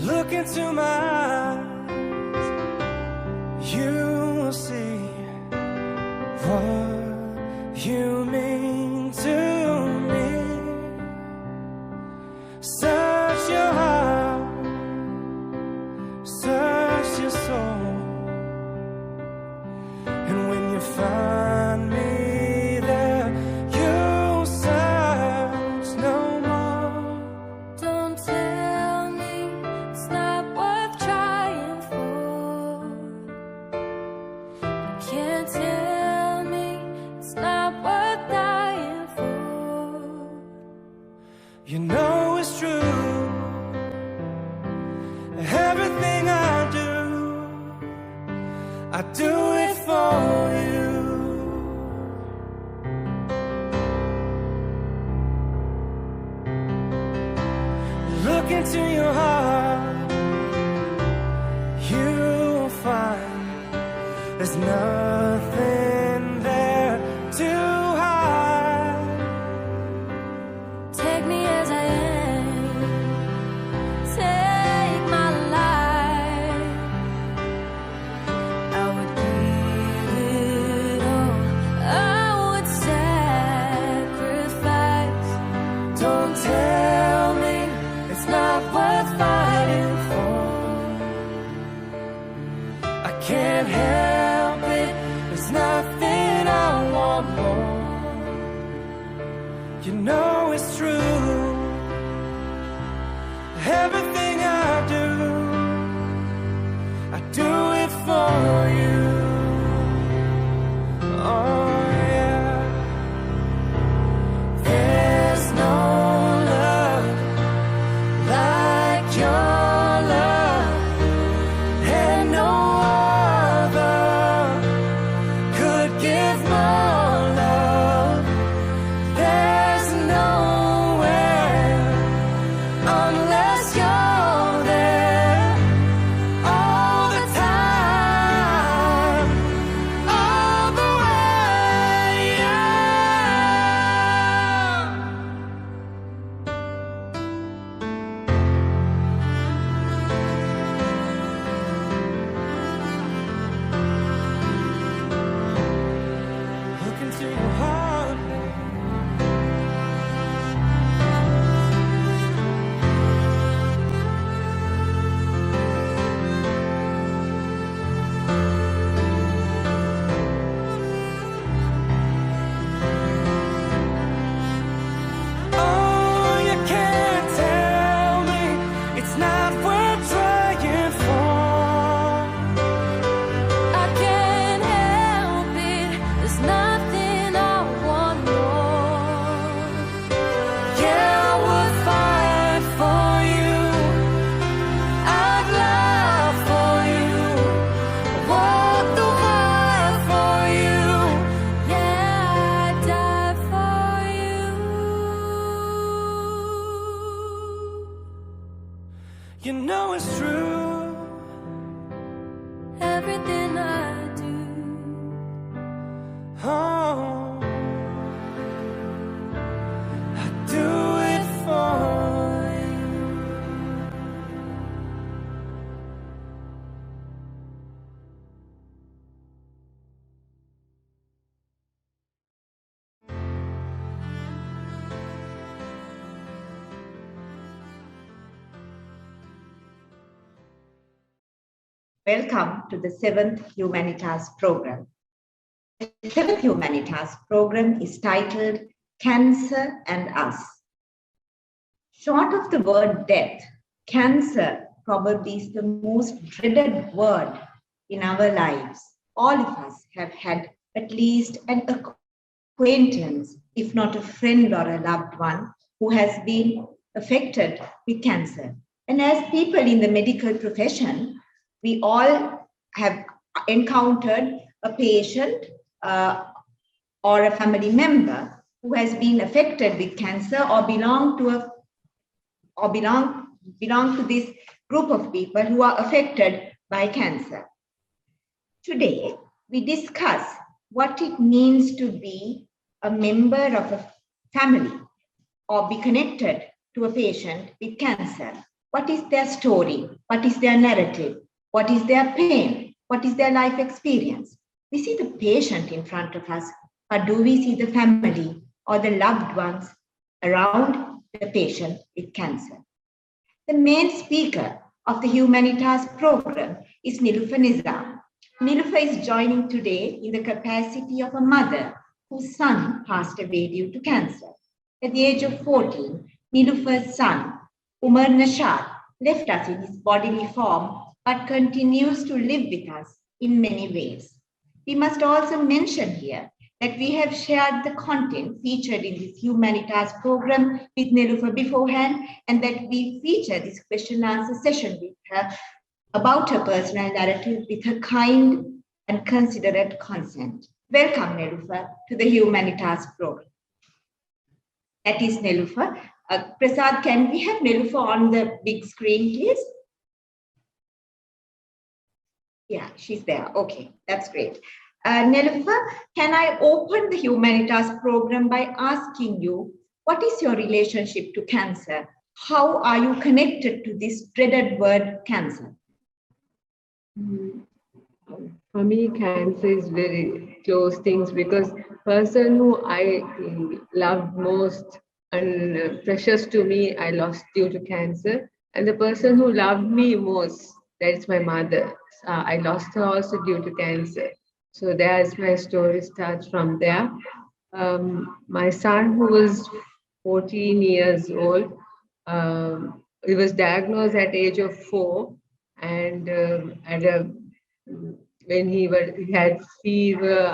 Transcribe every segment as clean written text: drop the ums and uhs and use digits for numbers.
look into my eyes, you will see what you mean to me. Search your heart, search your soul, and when you find me there, you'll search no more. Don't tell me it's not worth trying for. You can't tell me it's not worth dying for. You know it's true. Everything I do it for you. Look into your heart, you'll find there's nothing there to hide. Take me as I am, take my life. I would give it all, I would sacrifice. Don't tell me it's not worth fighting for. I can't help it, there's nothing I want more. You know it's true. Everything I do it for you. Oh yeah. There's no love like your love, and no other could give more love. There's nowhere unless you're there all the time, all the way. Yeah. Look into your heart, babe. Oh, you can't tell me it's not worth trying for. I can't help it, there's nothing I want more. Yeah, I would fight for you. I'd love for you. Walk the world for you. Yeah, I'd die for you. You know it's true. Everything I do, Oh, I do it for you. Welcome to the 7th Humanitas Programme. The 7th Humanitas Programme is titled Cancer and Us. Short of the word death, cancer probably is the most dreaded word in our lives. All of us have had at least an acquaintance, if not a friend or a loved one, who has been affected with cancer. And as people in the medical profession, we all have encountered a patient or a family member who has been affected with cancer or belong to this group of people who are affected by cancer. Today, we discuss what it means to be a member of a family or be connected to a patient with cancer. What is their story? What is their narrative? What is their pain? What is their life experience? We see the patient in front of us, but do we see the family or the loved ones around the patient with cancer? The main speaker of the Humanitas program is Nilufa Nizam. Nilufa is joining today in the capacity of a mother whose son passed away due to cancer. At the age of 14, Nilufa's son, Umar Nashad, left us in his bodily form but continues to live with us in many ways. We must also mention here that we have shared the content featured in this Humanitas program with Nilufa beforehand, and that we feature this question and answer session with her about her personal narrative with her kind and considerate consent. Welcome, Nilufa, to the Humanitas program. That is Nilufa. Prasad, can we have Nilufa on the big screen, please? Yeah, she's there. Okay, that's great. Nilufa, can I open the Humanitas program by asking you, what is your relationship to cancer? How are you connected to this dreaded word, cancer? For me, cancer is very close things because person who I loved most and precious to me, I lost due to cancer. And the person who loved me most, that's my mother. I lost her also due to cancer. So there's my story starts from there. My son, who was 14 years old, he was diagnosed at age of 4, and when he had fever,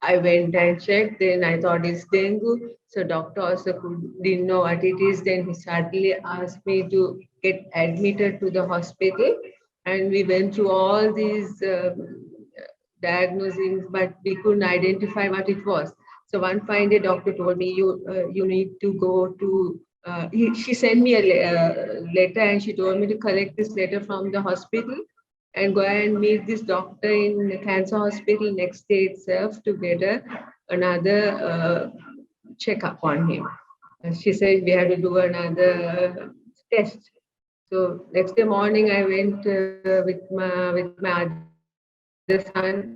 I went and checked. Then I thought it's dengue. So doctor also didn't know what it is. Then he suddenly asked me to get admitted to the hospital, and we went through all these diagnosings, but we couldn't identify what it was. So one fine day, doctor told me, you need to go to. She sent me a letter, and she told me to collect this letter from the hospital and go and meet this doctor in the cancer hospital next day itself to get another checkup on him. She said we have to do another test. So next day morning, I went with my other son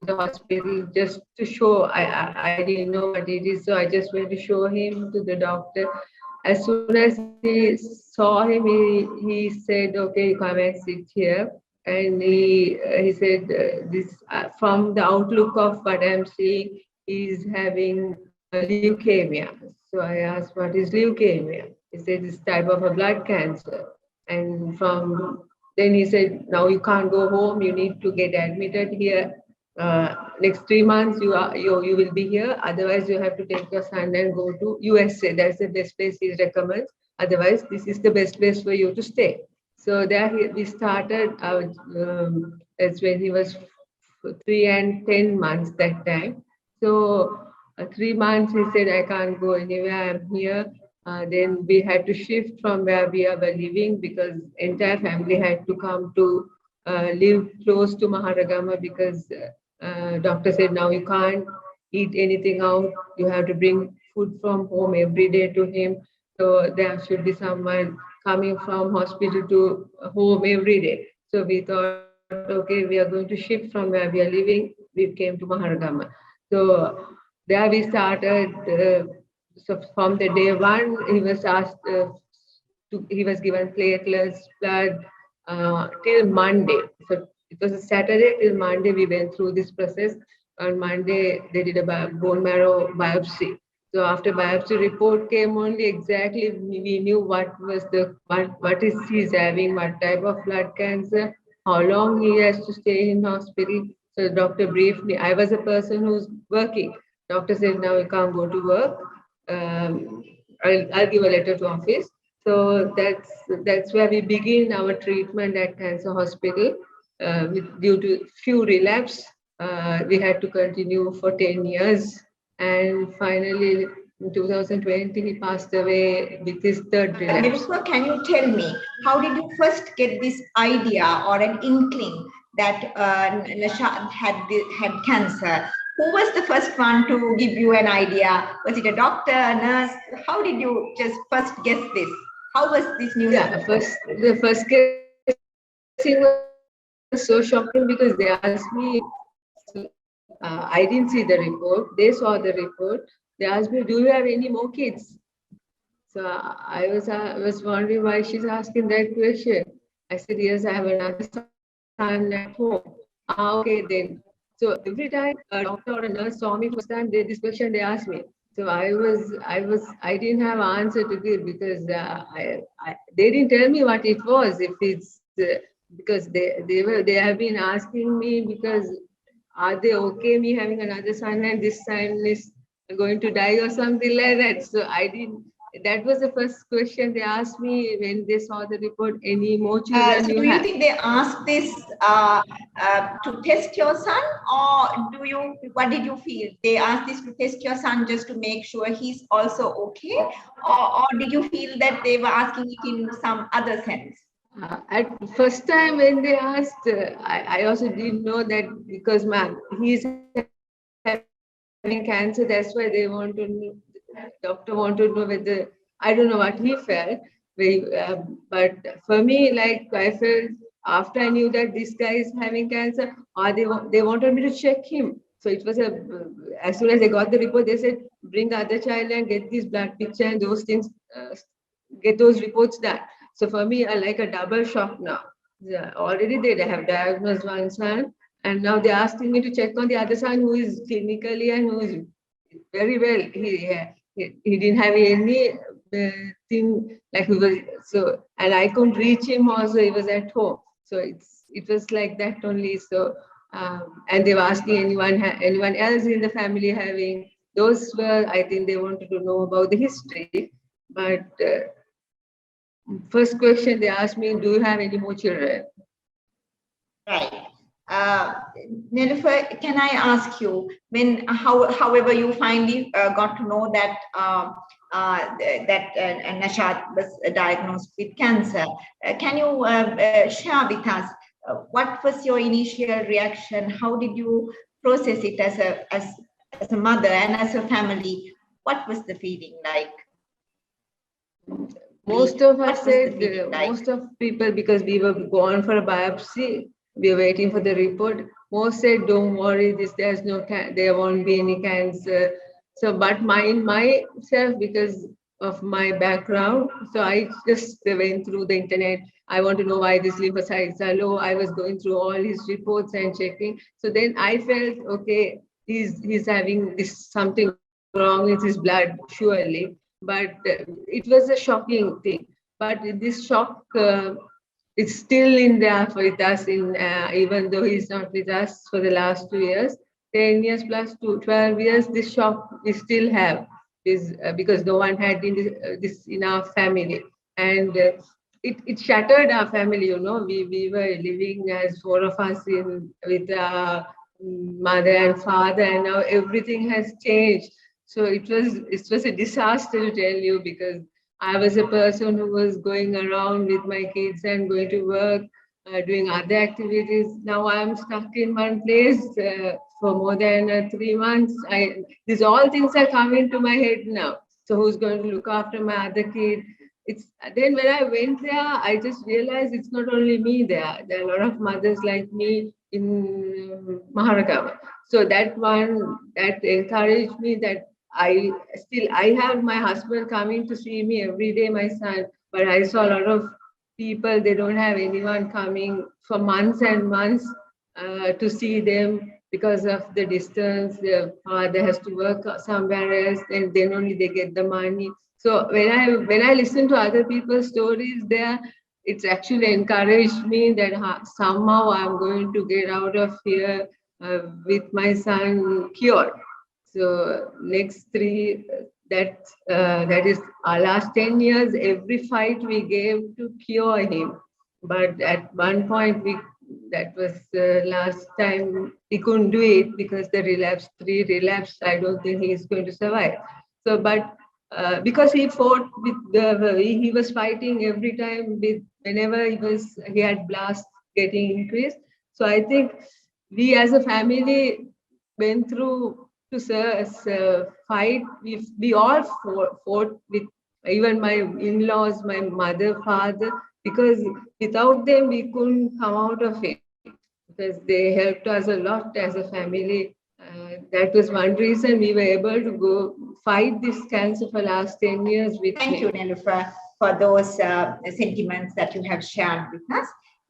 to the hospital just to show. I didn't know what it is, so I just went to show him to the doctor. As soon as he saw him, he said, "Okay, come and sit here." And he said, "This from the outlook of what I'm seeing, he's having leukemia." So I asked, "What is leukemia?" He said, "This type of a blood cancer." And then he said, "Now you can't go home. You need to get admitted here. Next 3 months you will be here. Otherwise, you have to take your son and go to USA. That's the best place he recommends. Otherwise, this is the best place for you to stay." So there we started. That's when he was 3 and 10 months that time. So 3 months he said, "I can't go anywhere. I'm here." Then we had to shift from where we were living because entire family had to come to live close to Maharagama because doctor said now you can't eat anything out. You have to bring food from home every day to him. So there should be someone coming from hospital to home every day. So we thought, okay, we are going to shift from where we are living. We came to Maharagama. So there we started. So from the day one, he was asked. He was given platelets, blood till Monday. So it was a Saturday till Monday. We went through this process. On Monday, they did a bone marrow biopsy. So after biopsy report came only exactly we knew what is he's having, what type of blood cancer, how long he has to stay in hospital. So the doctor briefed me. I was a person who's working. Doctor said now you can't go to work. I'll give a letter to office. So that's where we begin our treatment at cancer hospital. Due to few relapse, we had to continue for 10 years. And finally, in 2020, he passed away with his third relapse. Nilufa, can you tell me, how did you first get this idea or an inkling that Nashad had cancer? Who was the first one to give you an idea? Was it a doctor, a nurse? How did you just first guess this? How was this news? Yeah, the first guessing was so shocking because they asked me, I didn't see the report. They saw the report. They asked me, "Do you have any more kids?" So I was wondering why she's asking that question. I said, "Yes, I have another son at home." Ah, okay then. So every time a doctor or a nurse saw me first time, this question they asked me. So I didn't have an answer to give because they didn't tell me what it was. If it's because they have been asking me because are they okay me having another son and this son is going to die or something like that. So I didn't. That was the first question they asked me when they saw the report. Any more children So you do you have? think they asked this to test your son, or what did you feel? They asked this to test your son just to make sure he's also okay, or did you feel that they were asking it in some other sense? At first time when they asked, I also didn't know that because he's having cancer. That's why they want to know, doctor want to know whether I don't know what he felt. But for me, like I felt after I knew that this guy is having cancer, or they wanted me to check him. So it was as soon as they got the report, they said bring the other child and get this blood picture and those things, get those reports done. So for me, I like a double shock now. Yeah, already they have diagnosed one son, and now they're asking me to check on the other son who is clinically and who is very well. He didn't have any thing like he was so, and I couldn't reach him. Also, he was at home, so it was like that only. So and they were asking anyone else in the family having. Those were, I think they wanted to know about the history, but. First question they asked me, do you have any more children? Right. Nilufa, can I ask you, however you finally got to know that Nashad was diagnosed with cancer, can you share with us what was your initial reaction? How did you process it as a mother and as a family? What was the feeling like? Most of us What was the said, feeling like? most of people, because we were gone for a biopsy, we were waiting for the report. Most said, don't worry, there's no, there won't be any cancer. So, but myself, because of my background, so I just went through the internet. I want to know why this lymphocytes are low. I was going through all his reports and checking. So then I felt, okay, he's having this something wrong with his blood, surely. But it was a shocking thing. But this shock is still in there with us, even though he's not with us for the last 2 years, 10 years plus 12 years, this shock we still have is because no one had this in our family. And it shattered our family, we were living as four of us with our mother and father, and now everything has changed. So it was a disaster to tell you, because I was a person who was going around with my kids and going to work, doing other activities. Now I'm stuck in one place for more than 3 months. These all things are coming to my head now. So who's going to look after my other kid? It's then when I went there, I just realized it's not only me there. There are a lot of mothers like me in Maharagama. So that encouraged me that I have my husband coming to see me every day, my son, but I saw a lot of people, they don't have anyone coming for months and months to see them because of the distance. Their father has to work somewhere else, and then only they get the money. So when I listen to other people's stories there, it's actually encouraged me that somehow I'm going to get out of here with my son cured. So next that is our last 10 years, every fight we gave to cure him. But at one point that was the last time we couldn't do it because the three relapsed. I don't think he is going to survive. So, but because he fought with he was fighting every time whenever he had blasts getting increased. So I think we as a family went through to fight. We all fought with even my in-laws, my mother, father, because without them we couldn't come out of it, because they helped us a lot as a family. That was one reason we were able to go fight this cancer for last 10 years with Thank you, Nilufa, for those sentiments that you have shared with us.